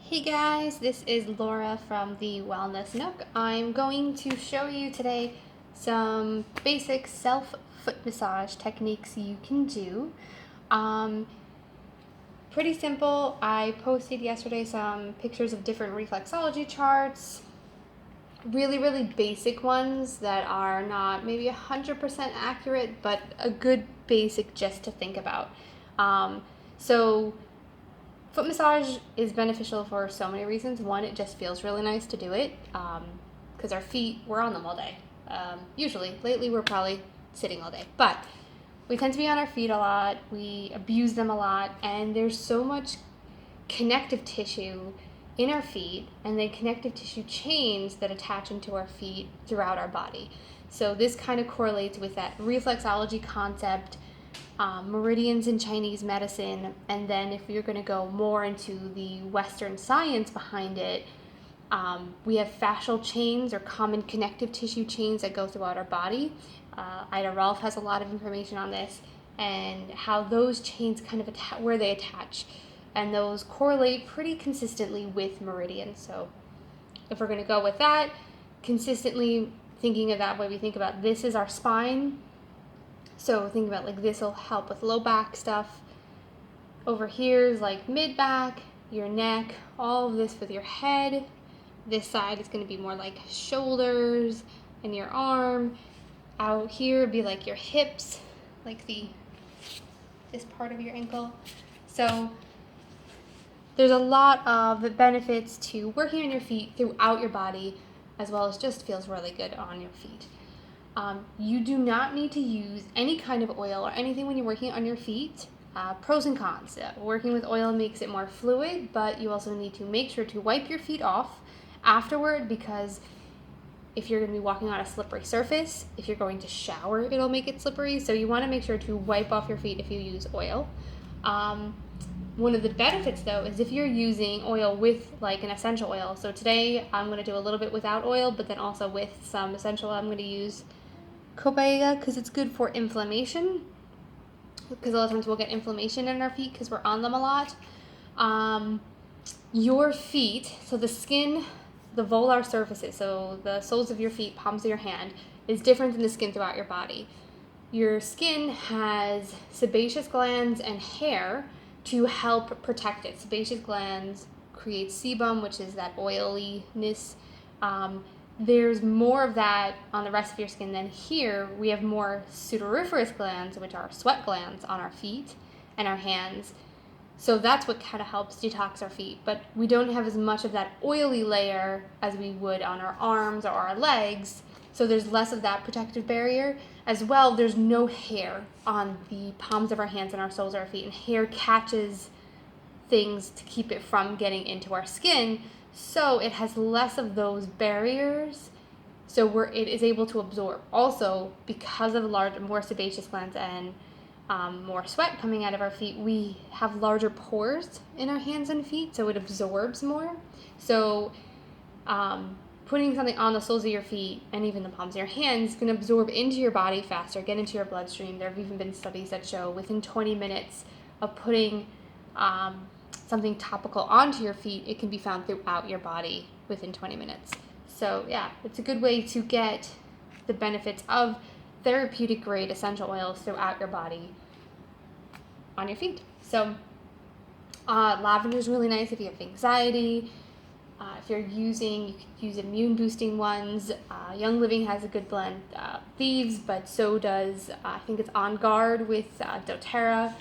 Hey guys, this is Laura from the Wellness Nook. I'm going to show you today some basic self foot massage techniques you can do. Um, Pretty simple. I posted yesterday some pictures of different reflexology charts, really basic ones that are not maybe 100% accurate, but a good basic just to think about. Um, so Foot massage is beneficial for so many reasons. One, it just feels really nice to do it because our feet, we're on them all day. Usually, lately, we're probably sitting all day, but we tend to be on our feet a lot. We abuse them a lot, and there's so much connective tissue in our feet and then connective tissue chains that attach into our feet throughout our body. So, this kind of correlates with that reflexology concept, meridians in Chinese medicine, and then if you're going to go more into the Western science behind it, we have fascial chains or common connective tissue chains that go throughout our body. Ida Rolf has a lot of information on this and how those chains kind of where they attach, and those correlate pretty consistently with meridians. So if we're going to go with that, consistently thinking of that way, we think about this is our spine. So think about like this will help with low back stuff. Over here is like mid back, your neck, all of this with your head. This side is going to be more like shoulders and your arm. Out here would be like your hips, like this part of your ankle. So there's a lot of benefits to working on your feet throughout your body, as well as just feels really good on your feet. You do not need to use any kind of oil or anything when you're working on your feet. Pros and cons. Working with oil makes it more fluid, but you also need to make sure to wipe your feet off afterward, because if you're going to be walking on a slippery surface, if you're going to shower, it'll make it slippery. So you want to make sure to wipe off your feet if you use oil. One of the benefits though is if you're using oil with like an essential oil. So today I'm going to do a little bit without oil, but then also with some essential oil. I'm going to use Copaiba because it's good for inflammation, because a lot of times we'll get inflammation in our feet because we're on them a lot. Your feet, so the skin, the volar surfaces, so the soles of your feet, palms of your hand, is different than the skin throughout your body. Your skin has sebaceous glands and hair to help protect it. Sebaceous glands create sebum, which is that oiliness. There's more of that on the rest of your skin than here. We have more sudoriferous glands, which are sweat glands on our feet and our hands. So that's what kind of helps detox our feet. But we don't have as much of that oily layer as we would on our arms or our legs. So there's less of that protective barrier. As well, there's no hair on the palms of our hands and our soles of our feet. And hair catches things to keep it from getting into our skin. So it has less of those barriers. So it is able to absorb. Also, because of more sebaceous glands and more sweat coming out of our feet, we have larger pores in our hands and feet, so it absorbs more. So putting something on the soles of your feet and even the palms of your hands can absorb into your body faster, get into your bloodstream. There have even been studies that show within 20 minutes of putting something topical onto your feet, it can be found throughout your body within 20 minutes. So yeah, it's a good way to get the benefits of therapeutic grade essential oils throughout your body on your feet. So lavender is really nice if you have anxiety. If you're you could use immune boosting ones. Young Living has a good blend. Thieves, but so does I think it's On Guard with doTERRA.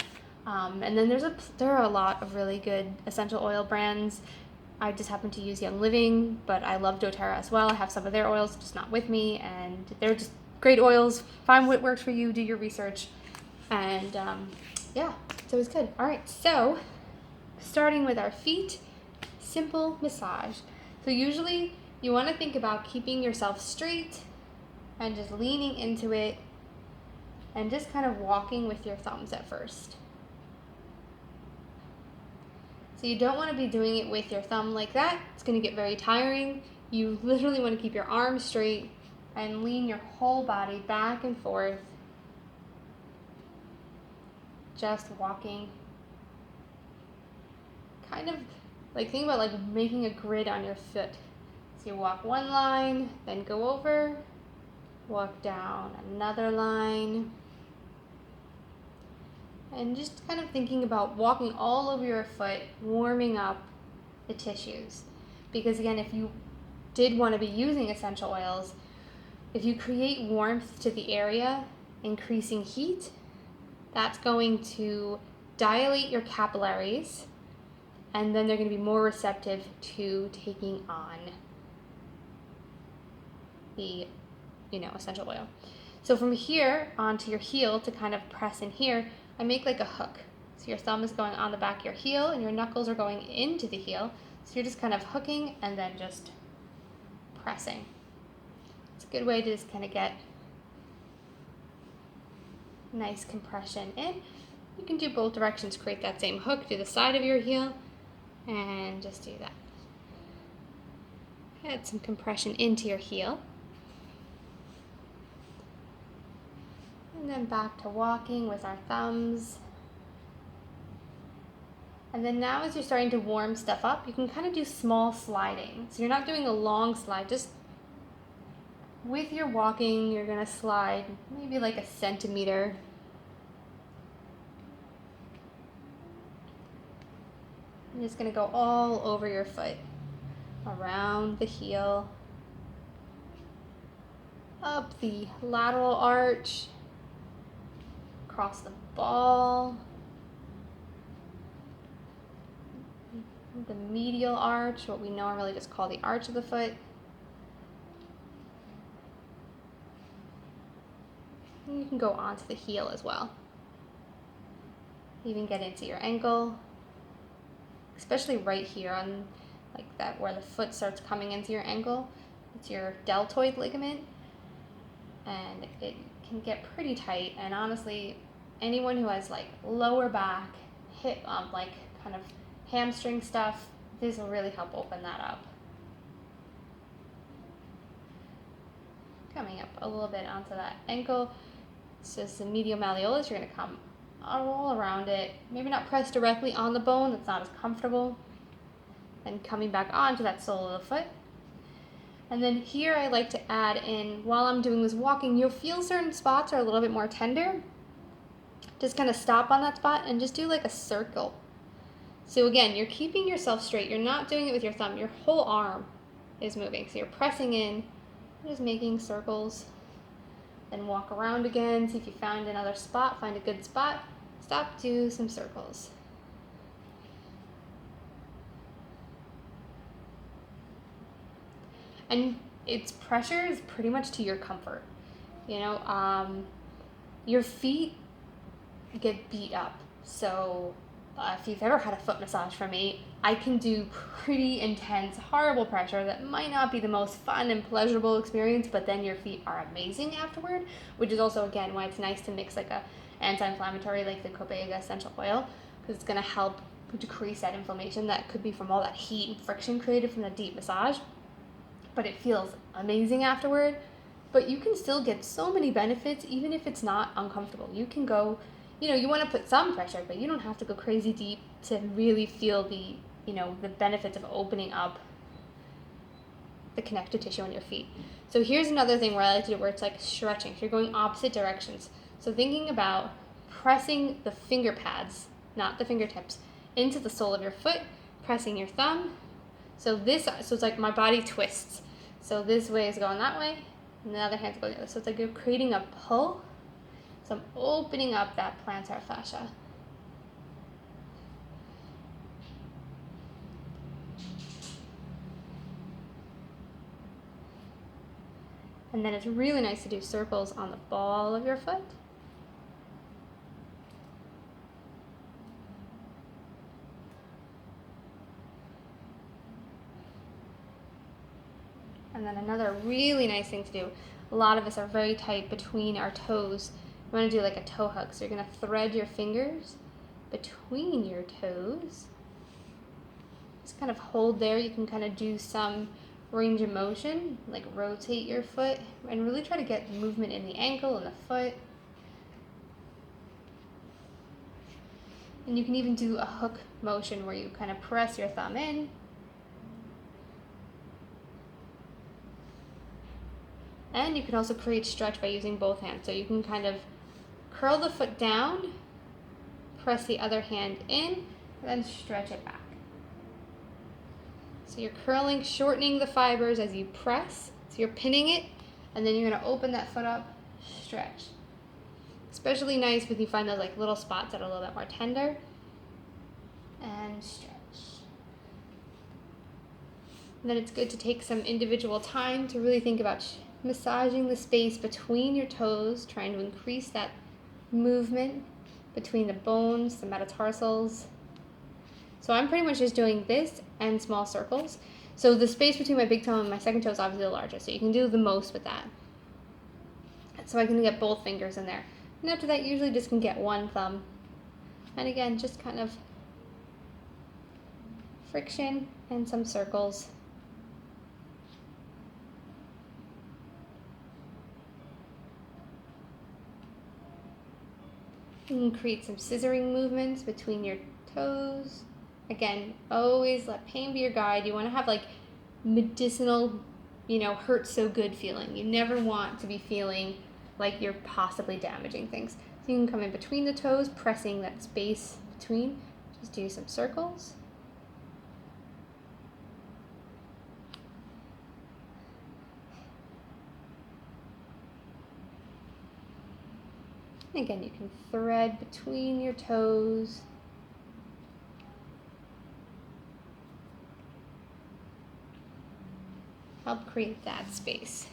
And then there are a lot of really good essential oil brands. I just happen to use Young Living, but I love doTERRA as well. I have some of their oils, just not with me, and they're just great oils. Find what works for you, do your research, and yeah, it's always good. All right, so starting with our feet, simple massage. So usually you want to think about keeping yourself straight and just leaning into it and just kind of walking with your thumbs at first. So you don't want to be doing it with your thumb like that. It's going to get very tiring. You literally want to keep your arms straight and lean your whole body back and forth. Just walking. Kind of like think about like making a grid on your foot. So you walk one line, then go over, walk down another line, and just kind of thinking about walking all over your foot, warming up the tissues. Because again, if you did want to be using essential oils, if you create warmth to the area, increasing heat, that's going to dilate your capillaries, and then they're going to be more receptive to taking on the, essential oil. So from here onto your heel to kind of press in here, I make like a hook. So your thumb is going on the back of your heel and your knuckles are going into the heel. So you're just kind of hooking and then just pressing. It's a good way to just kind of get nice compression in. You can do both directions, create that same hook, do the side of your heel, and just do that. Add some compression into your heel. And then back to walking with our thumbs. And then now as you're starting to warm stuff up, you can kind of do small sliding. So you're not doing a long slide, just with your walking, you're gonna slide maybe like 1 centimeter. You're just gonna go all over your foot, around the heel, up the lateral arch, across the ball, the medial arch, what we normally just call the arch of the foot. And you can go onto the heel as well. Even get into your ankle, especially right here on like that where the foot starts coming into your ankle. It's your deltoid ligament, and it can get pretty tight. And honestly, anyone who has like lower back, hip, like kind of hamstring stuff, this will really help open that up. Coming up a little bit onto that ankle. It's just the medial malleolus. You're going to come all around it. Maybe not press directly on the bone, that's not as comfortable. And coming back onto that sole of the foot. And then here I like to add in, while I'm doing this walking, you'll feel certain spots are a little bit more tender. Just kind of stop on that spot and just do like a circle. So again, you're keeping yourself straight. You're not doing it with your thumb. Your whole arm is moving. So you're pressing in, just making circles. Then walk around again, see if you found another spot, find a good spot. Stop, do some circles. And its pressure is pretty much to your comfort. Your feet get beat up. So if you've ever had a foot massage from me, I can do pretty intense, horrible pressure that might not be the most fun and pleasurable experience, but then your feet are amazing afterward, which is also, again, why it's nice to mix like a anti-inflammatory like the Cobaiga essential oil, because it's going to help decrease that inflammation that could be from all that heat and friction created from the deep massage. But it feels amazing afterward. But you can still get so many benefits even if it's not uncomfortable. You can go, you want to put some pressure, but you don't have to go crazy deep to really feel the benefits of opening up the connective tissue on your feet. So here's another thing where I like to do where it's like stretching. You're going opposite directions. So thinking about pressing the finger pads, not the fingertips, into the sole of your foot, pressing your thumb. So it's like my body twists. So this way is going that way, and the other hand's going the other. So it's like you're creating a pull. So I'm opening up that plantar fascia. And then it's really nice to do circles on the ball of your foot. And then another really nice thing to do, a lot of us are very tight between our toes. You want to do like a toe hug. So you're going to thread your fingers between your toes. Just kind of hold there. You can kind of do some range of motion, like rotate your foot, and really try to get movement in the ankle and the foot. And you can even do a hook motion where you kind of press your thumb in. And you can also create stretch by using both hands. So you can kind of curl the foot down, press the other hand in, and then stretch it back. So you're curling, shortening the fibers as you press. So you're pinning it, and then you're gonna open that foot up, stretch. Especially nice when you find those like little spots that are a little bit more tender. And stretch. And then it's good to take some individual time to really think about massaging the space between your toes, trying to increase that movement between the bones, the metatarsals. So I'm pretty much just doing this and small circles. So the space between my big toe and my second toe is obviously the largest, so you can do the most with that. So I can get both fingers in there. And after that, usually just can get one thumb. And again, just kind of friction and some circles. You can create some scissoring movements between your toes. Again, always let pain be your guide. You want to have like medicinal, hurt so good feeling. You never want to be feeling like you're possibly damaging things. So you can come in between the toes, pressing that space between. Just do some circles. And again, you can thread between your toes. Help create that space.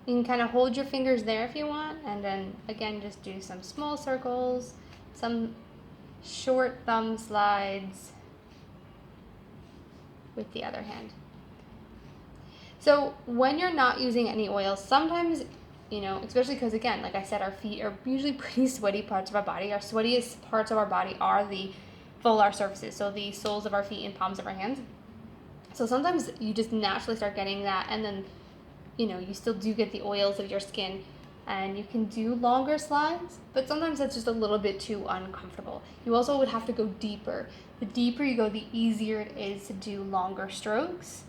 You can kind of hold your fingers there if you want, and then again, just do some small circles, some short thumb slides with the other hand. So when you're not using any oil, sometimes, especially because again, like I said, our feet are usually pretty sweaty parts of our body. Our sweatiest parts of our body are the volar surfaces, so the soles of our feet and palms of our hands. So sometimes you just naturally start getting that, and then you still do get the oils of your skin, and you can do longer slides, but sometimes that's just a little bit too uncomfortable. You also would have to go deeper. The deeper you go, the easier it is to do longer strokes.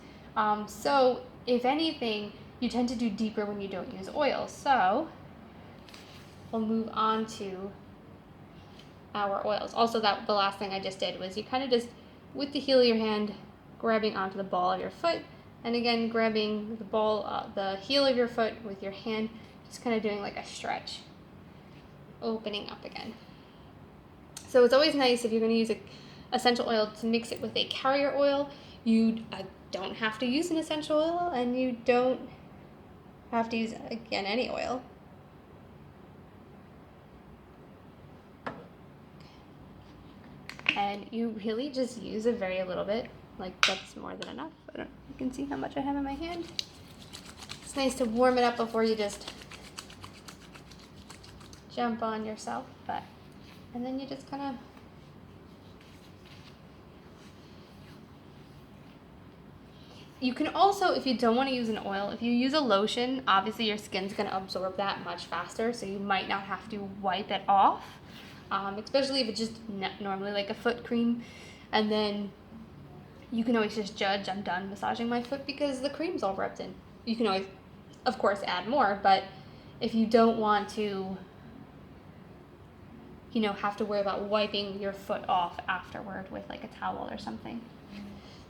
So if anything, you tend to do deeper when you don't use oil. So we'll move on to our oils. Also, the last thing I just did was you kind of just, with the heel of your hand, grabbing onto the ball of your foot, and again, grabbing the heel of your foot with your hand, just kind of doing like a stretch, opening up again. So it's always nice if you're going to use an essential oil to mix it with a carrier oil. You don't have to use an essential oil, and you don't have to use, again, any oil. And you really just use a very little bit. Like, that's more than enough. You can see how much I have in my hand. It's nice to warm it up before you just jump on yourself, and then you just kind of you can also, if you don't want to use an oil, if you use a lotion, obviously your skin's going to absorb that much faster, so you might not have to wipe it off, especially if it's just normally like a foot cream, and then you can always just judge, I'm done massaging my foot because the cream's all rubbed in. You can always, of course, add more, but if you don't want to, have to worry about wiping your foot off afterward with like a towel or something.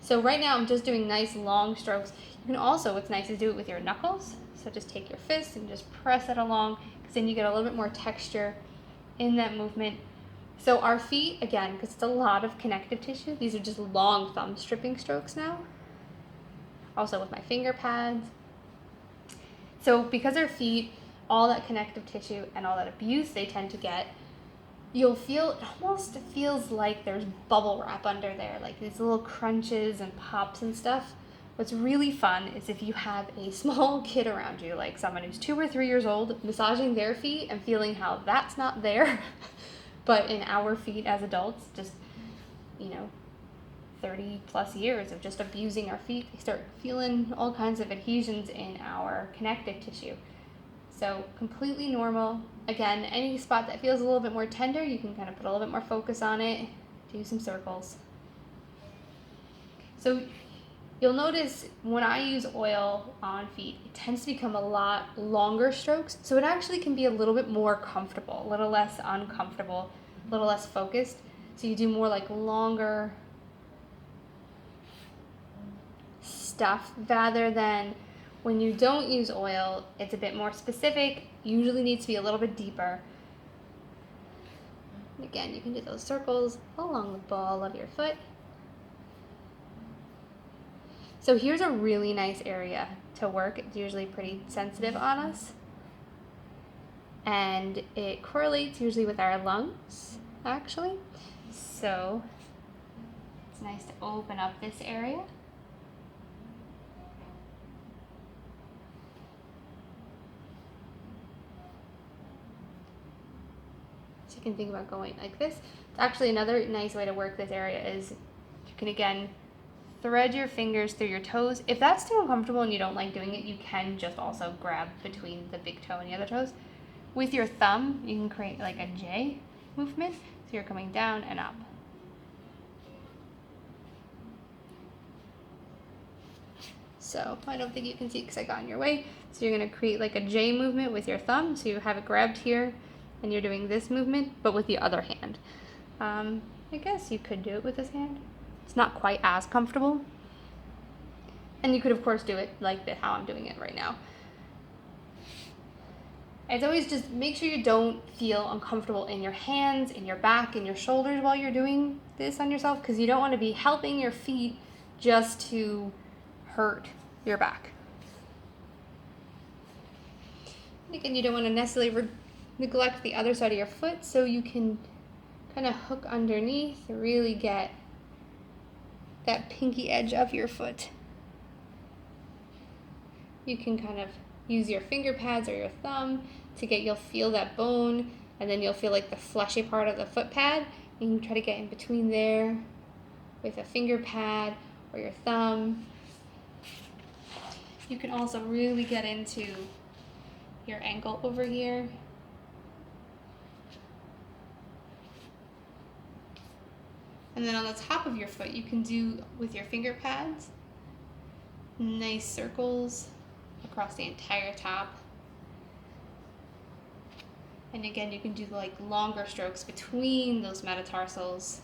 So right now I'm just doing nice long strokes. You can also, what's nice is do it with your knuckles. So just take your fist and just press it along, because then you get a little bit more texture in that movement. So our feet, again, because it's a lot of connective tissue, these are just long thumb stripping strokes now. Also with my finger pads. So because our feet, all that connective tissue and all that abuse they tend to get, you'll feel, it almost feels like there's bubble wrap under there, like these little crunches and pops and stuff. What's really fun is if you have a small kid around you, like someone who's 2 or 3 years old, massaging their feet and feeling how that's not there. But in our feet as adults, just, 30 plus years of just abusing our feet, they start feeling all kinds of adhesions in our connective tissue. So completely normal. Again, any spot that feels a little bit more tender, you can kind of put a little bit more focus on it, do some circles. So you'll notice when I use oil on feet, it tends to become a lot longer strokes. So it actually can be a little bit more comfortable, a little less uncomfortable, a little less focused. So you do more like longer stuff rather than when you don't use oil, it's a bit more specific, usually needs to be a little bit deeper. And again, you can do those circles along the ball of your foot. So here's a really nice area to work. It's usually pretty sensitive on us. And it correlates usually with our lungs, actually. So it's nice to open up this area. So you can think about going like this. Actually, another nice way to work this area is you can, again, thread your fingers through your toes. If that's too uncomfortable and you don't like doing it, you can just also grab between the big toe and the other toes. With your thumb, you can create like a J movement. So you're coming down and up. So I don't think you can see because I got in your way. So you're going to create like a J movement with your thumb. So you have it grabbed here and you're doing this movement, but with the other hand. I guess you could do it with this hand. It's not quite as comfortable. And you could, of course, do it like how I'm doing it right now. It's always just make sure you don't feel uncomfortable in your hands, in your back, in your shoulders while you're doing this on yourself, because you don't want to be helping your feet just to hurt your back. And again, you don't want to necessarily neglect the other side of your foot, so you can kind of hook underneath, really get that pinky edge of your foot. You can kind of use your finger pads or your thumb to you'll feel that bone, and then you'll feel like the fleshy part of the foot pad. You can try to get in between there with a finger pad or your thumb. You can also really get into your ankle over here. And then on the top of your foot, you can do with your finger pads, nice circles across the entire top. And again, you can do like longer strokes between those metatarsals.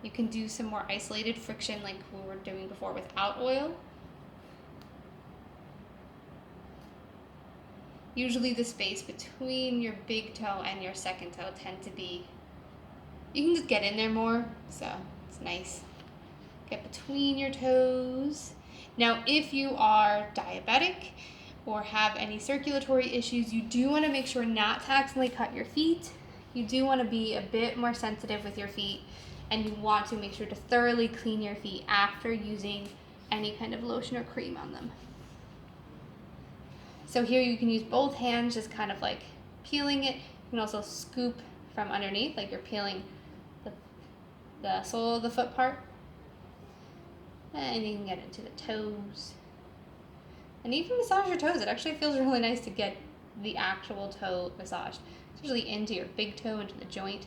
You can do some more isolated friction like we were doing before without oil. Usually the space between your big toe and your second toe tend to be, you can just get in there more, so it's nice. Get between your toes. Now, if you are diabetic or have any circulatory issues, you do want to make sure not to accidentally cut your feet. You do want to be a bit more sensitive with your feet, and you want to make sure to thoroughly clean your feet after using any kind of lotion or cream on them. So here you can use both hands, just kind of like peeling it. You can also scoop from underneath, like you're peeling the sole of the foot part. And you can get into the toes. And even massage your toes. It actually feels really nice to get the actual toe massaged. It's usually into your big toe, into the joint.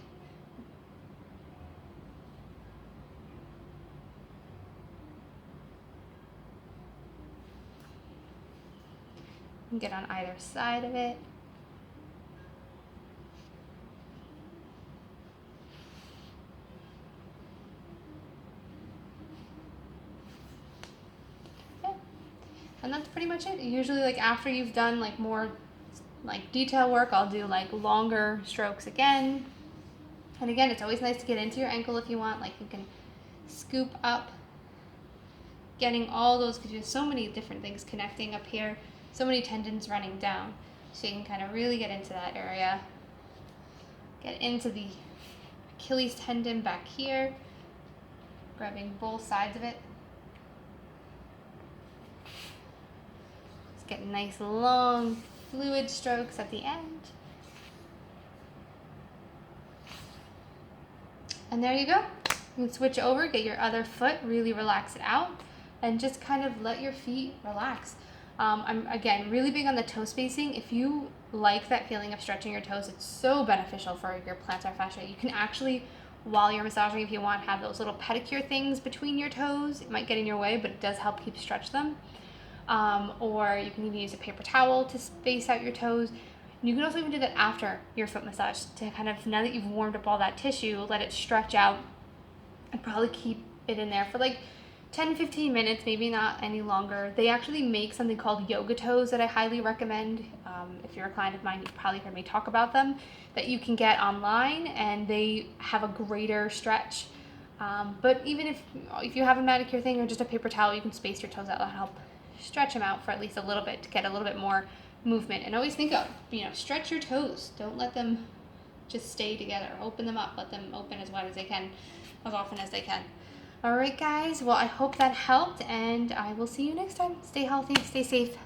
You can get on either side of it. And that's pretty much it. Usually like after you've done like more like detail work, I'll do like longer strokes again. And again, it's always nice to get into your ankle if you want. Like you can scoop up, getting all those, because there's so many different things connecting up here, so many tendons running down. So you can kind of really get into that area. Get into the Achilles tendon back here, grabbing both sides of it. Get nice long fluid strokes at the end. And there you go. You can switch over, get your other foot, really relax it out, and just kind of let your feet relax. I'm, again, really big on the toe spacing. If you like that feeling of stretching your toes, it's so beneficial for your plantar fascia. You can actually, while you're massaging, if you want, have those little pedicure things between your toes. It might get in your way, but it does help keep stretch them. Or you can even use a paper towel to space out your toes. And you can also even do that after your foot massage to kind of, now that you've warmed up all that tissue, let it stretch out and probably keep it in there for like 10-15 minutes, maybe not any longer. They actually make something called yoga toes that I highly recommend. If you're a client of mine, you've probably heard me talk about them, that you can get online, and they have a greater stretch. But even if you have a manicure thing or just a paper towel, you can space your toes out. That'll help stretch them out for at least a little bit to get a little bit more movement. And always think of, stretch your toes. Don't let them just stay together. Open them up. Let them open as wide as they can, as often as they can. All right, guys. Well, I hope that helped, and I will see you next time. Stay healthy. Stay safe.